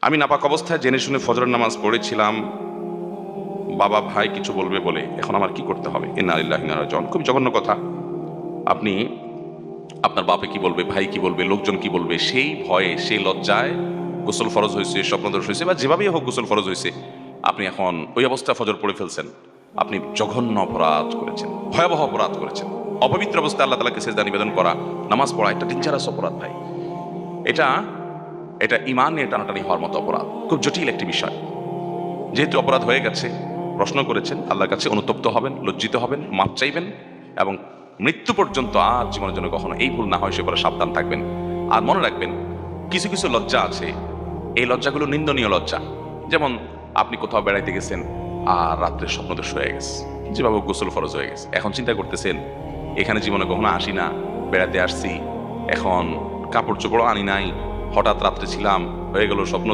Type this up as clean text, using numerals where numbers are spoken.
আমি নাপাক অবস্থায় জেনে শুনে ফজরের নামাজ পড়েছিলাম, বাবা ভাই কিছু বলবে বলে। এখন আমার কি করতে হবে? ইন্না লিল্লাহি ওয়া ইন্না ইলাইহি রাজিউন। খুব জঘন্য কথা। আপনি আপনার বাপে কি বলবে, ভাই কি বলবে, লোকজন কি বলবে, সেই ভয়ে, সেই লজ্জায় গোসল ফরজ হয়েছে, স্বপ্নদোষ হয়েছে, বা যেভাবেই হোক গোসল ফরজ হয়েছে, আপনি এখন ওই অবস্থায় ফজর পড়ে ফেলছেন। আপনি জঘন্য অপরাধ করেছেন, ভয়াবহ অপরাধ করেছেন। অপবিত্র অবস্থায় আল্লাহ তাআলাকে সিজদা নিবেদন করা, নামাজ পড়া, এটা ডেঞ্জারাস অপরাধ ভাই। এটা এটা ঈমান নিয়ে টানাটানি হওয়ার মতো অপরাধ, খুব জটিল একটি বিষয়। যেহেতু অপরাধ হয়ে গেছে, প্রশ্ন করেছেন, আল্লাহর কাছে অনুতপ্ত হবেন, লজ্জিত হবেন, মাপ চাইবেন, এবং মৃত্যু পর্যন্ত আর জীবনের জন্য কখনো এই ভুল না হয় সে ব্যাপারে সাবধান থাকবেন। আর মনে রাখবেন, কিছু কিছু লজ্জা আছে, এই লজ্জাগুলো নিন্দনীয় লজ্জা। যেমন আপনি কোথাও বেড়াইতে গেছেন আর রাত্রে স্বপ্নদোষ হয়ে গেছে, যেভাবে গোসল ফরজ হয়ে গেছে, এখন চিন্তা করতেছেন এখানে জীবনে কখনো আসি না, বেড়াতে আসছি, এখন কাপড় চোপড়ও আনি নাই, হঠাৎ রাত্রে ছিলাম, হয়ে গেল স্বপ্ন।